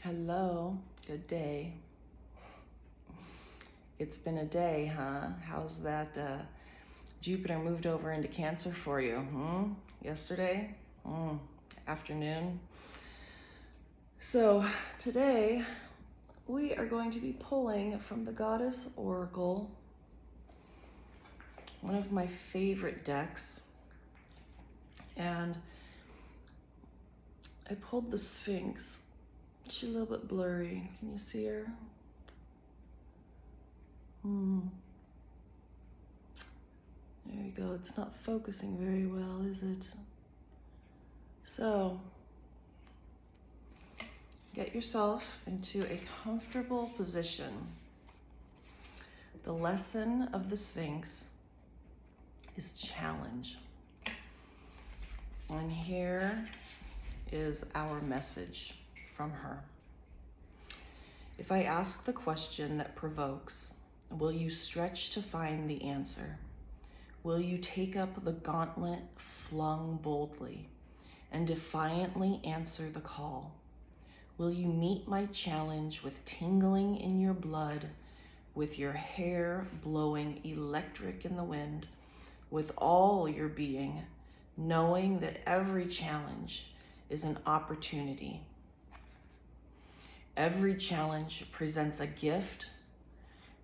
Hello, good day. It's been a day, huh? How's that Jupiter moved over into Cancer for you? Yesterday? Afternoon? So today we are going to be pulling from the Goddess Oracle, one of my favorite decks. And I pulled the Sphinx. She's a little bit blurry. Can you see her? There you go. It's not focusing very well, is it? So, get yourself into a comfortable position. The lesson of the Sphinx is challenge. And here is our message from her. If I ask the question that provokes, will you stretch to find the answer? Will you take up the gauntlet flung boldly and defiantly answer the call? Will you meet my challenge with tingling in your blood, with your hair blowing electric in the wind, with all your being, knowing that every challenge is an opportunity? Every challenge presents a gift.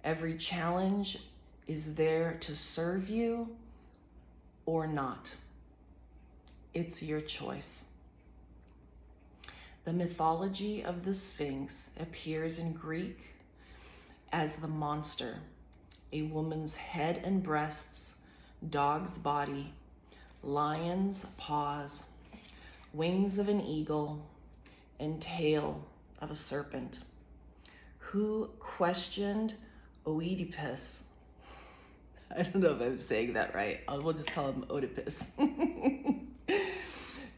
Every challenge is there to serve you or not. It's your choice. The mythology of the Sphinx appears in Greek as the monster, a woman's head and breasts, dog's body, lion's paws, wings of an eagle, and tail of a serpent, who questioned Oedipus. I don't know if I'm saying that right. We'll just call him Oedipus.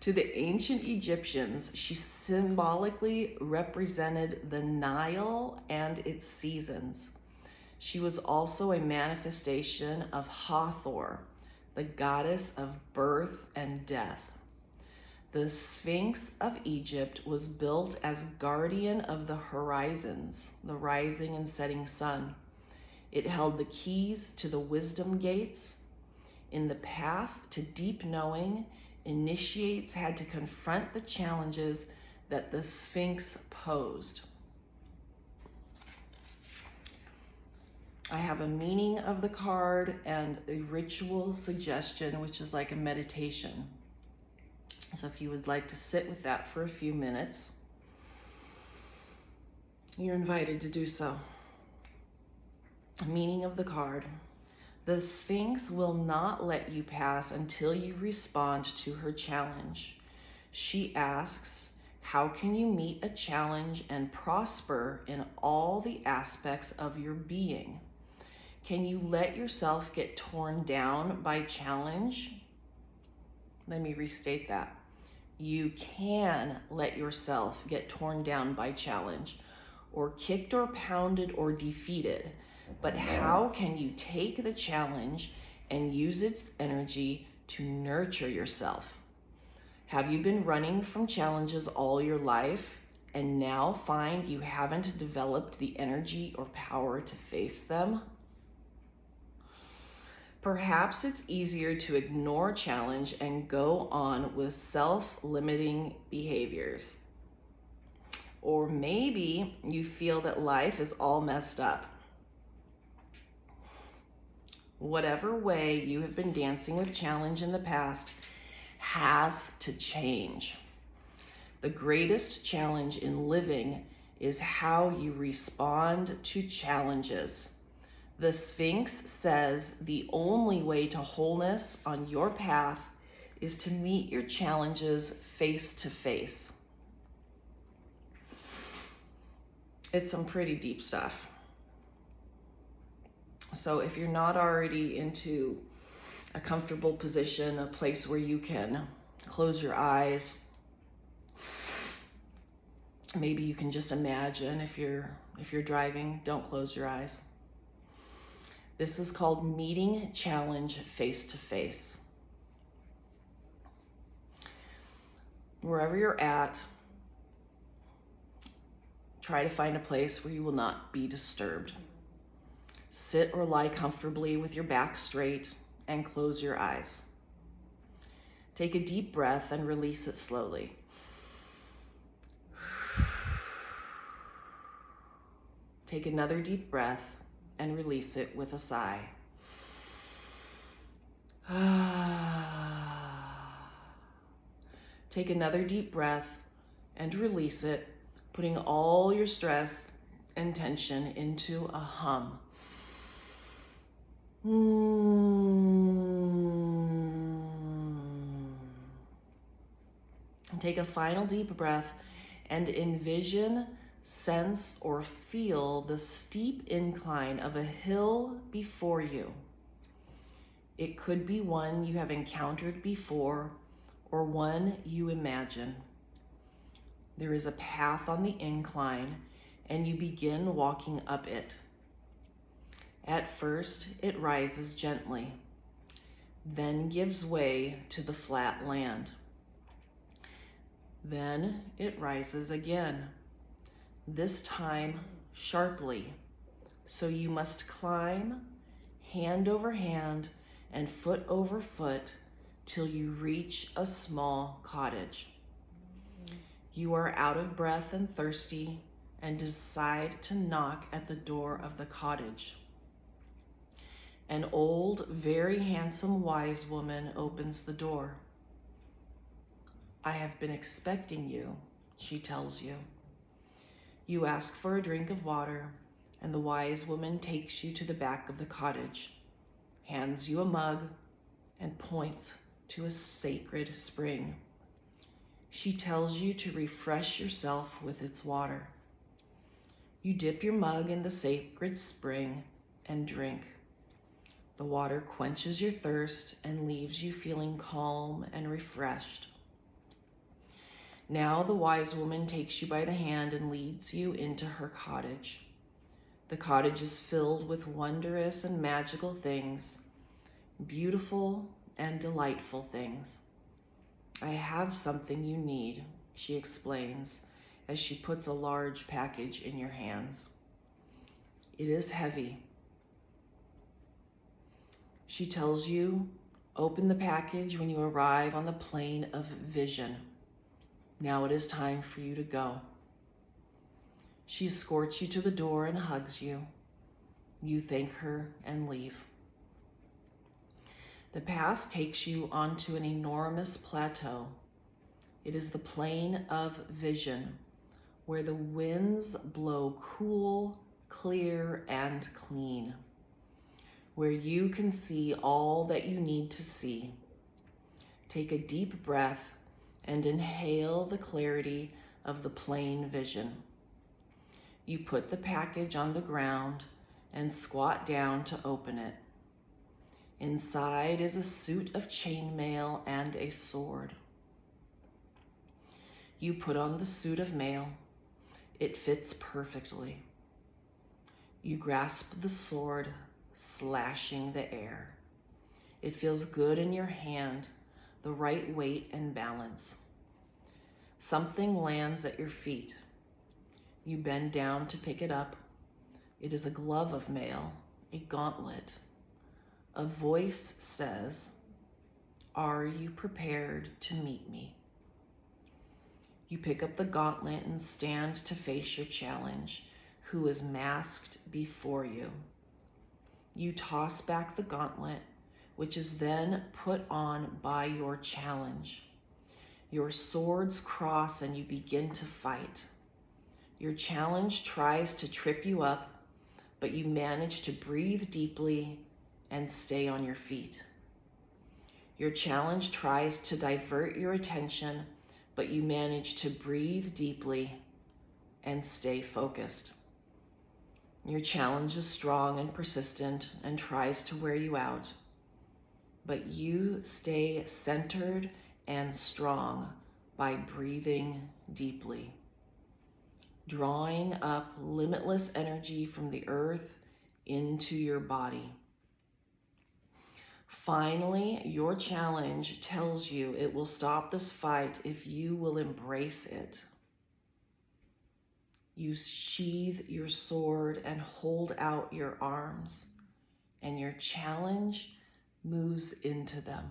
To the ancient Egyptians, she symbolically represented the Nile and its seasons. She was also a manifestation of Hathor, the goddess of birth and death. The Sphinx of Egypt was built as guardian of the horizons, the rising and setting sun. It held the keys to the wisdom gates. In the path to deep knowing, initiates had to confront the challenges that the Sphinx posed. I have a meaning of the card and a ritual suggestion, which is like a meditation. So if you would like to sit with that for a few minutes, you're invited to do so. Meaning of the card. The Sphinx will not let you pass until you respond to her challenge. She asks, how can you meet a challenge and prosper in all the aspects of your being? Can you let yourself get torn down by challenge? Let me restate that. You can let yourself get torn down by challenge, or kicked or pounded or defeated. But how can you take the challenge and use its energy to nurture yourself? Have you been running from challenges all your life and now find you haven't developed the energy or power to face them? Perhaps it's easier to ignore challenge and go on with self-limiting behaviors. Or maybe you feel that life is all messed up. Whatever way you have been dancing with challenge in the past has to change. The greatest challenge in living is how you respond to challenges. The Sphinx says the only way to wholeness on your path is to meet your challenges face to face. It's some pretty deep stuff. So if you're not already into a comfortable position, a place where you can close your eyes, maybe you can just imagine. If you're driving, don't close your eyes. This is called meeting challenge face to face. Wherever you're at, Try to find a place where you will not be disturbed. Sit or lie comfortably with your back straight and close your eyes. Take a deep breath and release it slowly. Take another deep breath and release it with a sigh. Take another deep breath and release it, putting all your stress and tension into a hum. Take a final deep breath and envision, sense, or feel the steep incline of a hill before you. It could be one you have encountered before or one you imagine. There is a path on the incline and you begin walking up it. At first, it rises gently, then gives way to the flat land. Then it rises again, this time sharply, so you must climb hand over hand and foot over foot till you reach a small cottage. You are out of breath and thirsty and decide to knock at the door of the cottage. An old, very handsome wise woman opens the door. "I have been expecting you," she tells you. You ask for a drink of water, and the wise woman takes you to the back of the cottage, hands you a mug, and points to a sacred spring. She tells you to refresh yourself with its water. You dip your mug in the sacred spring and drink. The water quenches your thirst and leaves you feeling calm and refreshed. Now the wise woman takes you by the hand and leads you into her cottage. The cottage is filled with wondrous and magical things, beautiful and delightful things. "I have something you need," she explains as she puts a large package in your hands. It is heavy. She tells you, "Open the package when you arrive on the plane of vision. Now it is time for you to go." She escorts you to the door and hugs you. You thank her and leave. The path takes you onto an enormous plateau. It is the plane of vision, where the winds blow cool, clear, and clean, where you can see all that you need to see. Take a deep breath and inhale the clarity of the plain vision. You put the package on the ground and squat down to open it. Inside is a suit of chainmail and a sword. You put on the suit of mail. It fits perfectly. You grasp the sword, slashing the air. It feels good in your hand, the right weight and balance. Something lands at your feet. You bend down to pick it up. It is a glove of mail, a gauntlet. A voice says, "Are you prepared to meet me?" You pick up the gauntlet and stand to face your challenge, who is masked before you. You toss back the gauntlet, which is then put on by your challenge. Your swords cross and you begin to fight. Your challenge tries to trip you up, but you manage to breathe deeply and stay on your feet. Your challenge tries to divert your attention, but you manage to breathe deeply and stay focused. Your challenge is strong and persistent and tries to wear you out, but you stay centered and strong by breathing deeply, drawing up limitless energy from the earth into your body. Finally, your challenge tells you it will stop this fight if you will embrace it. You sheathe your sword and hold out your arms, and your challenge moves into them.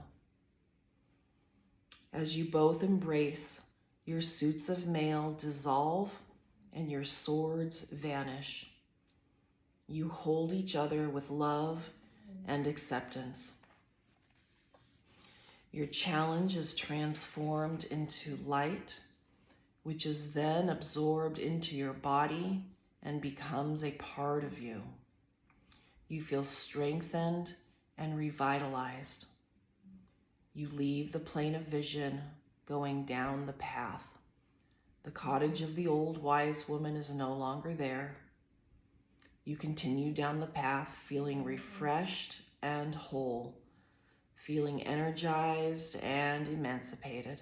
As you both embrace, your suits of mail dissolve and your swords vanish. You hold each other with love and acceptance. Your challenge is transformed into light, which is then absorbed into your body and becomes a part of you. You feel strengthened and revitalized. You leave the plane of vision, going down the path. The cottage of the old wise woman is no longer there. You continue down the path, feeling refreshed and whole, feeling energized and emancipated,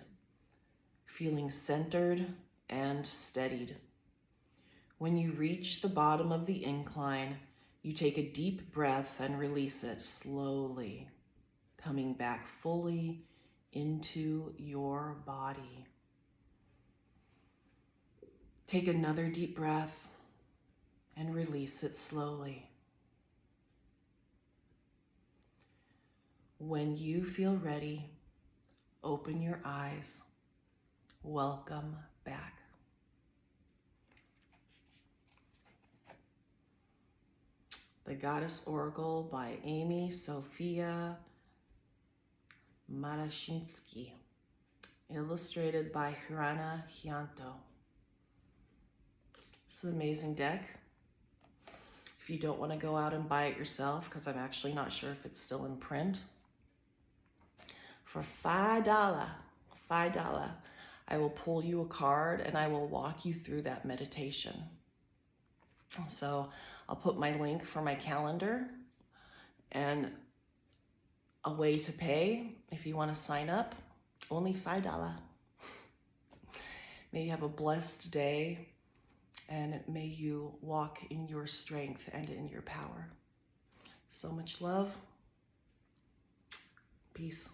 feeling centered and steadied. When you reach the bottom of the incline, you take a deep breath and release it slowly, coming back fully into your body. Take another deep breath and release it slowly. When you feel ready, open your eyes. Welcome back. The Goddess Oracle by Amy Sophia Marashinsky, illustrated by Hirana Hyanto. It's an amazing deck. If you don't want to go out and buy it yourself, because I'm actually not sure if it's still in print, for $5, I will pull you a card and I will walk you through that meditation. So I'll put my link for my calendar and a way to pay if you want to sign up, only $5. May you have a blessed day, and may you walk in your strength and in your power. So much love. Peace.